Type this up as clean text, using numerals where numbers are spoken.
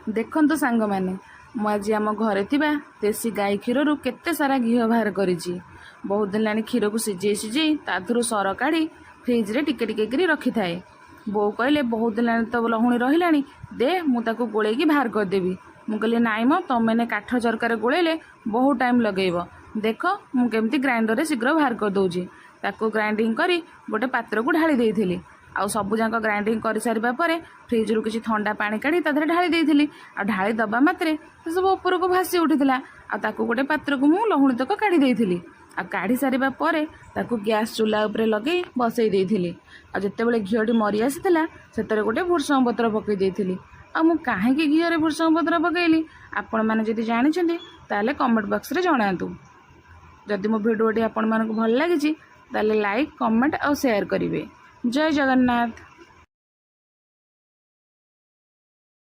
देखंतु सांग माने मु आज आम घरे थिबा देसी गाई क्षीरु केते सारा घी बाहर करिछि। बहुत दिन लानी क्षीर को सिझे सिझे ताधुरु सर काढ़ी फ्रिज रे टिके टिके करी रखी थाए। बो कहले बहुत दिन लानी तो लहुणी रहिलानी दे मु ताको गोळेकी बाहर कर देबी। मु कहले नाइ म तमेने काठ चरकार गोळेले बहुत टाइम लगेइबो। देख मु केमती ग्राइंडर रे शीघ्र बाहर कर दउछि। ताको ग्राइंडिंग करी गोटे पात्र को ढाली देइथिली। आ सबु जाक ग्राइंडिंग कर सारिबा परे फ्रिज रु किछि ठंडा पानी काढी ताधरे ढाली देइथिली। आ ढाली दबा मात्रे से सब ऊपर को भासी उठिथिला। आ ताको गोटे पात्र को मु लहुणी तक काढी देइथिली। आ काढी सारिबा परे ताको गैस चूल्हा उपरे लगे बसई देइथिली। आ जेतेबेले घिओटी मरी आसीथिला सेतरे गोटे भुर्संग पत्र पकई देइथिली। आ मु काहेकि घिओरे भुर्संग पत्र पकईली आपण माने जदि जानिछन्ती ताले कमेंट बॉक्स रे जणातु। जदि मो भिडियोटी आपण मानकु भल लागिछि ताले लाइक कमेंट और शेयर करिवे। जय जगन्नाथ।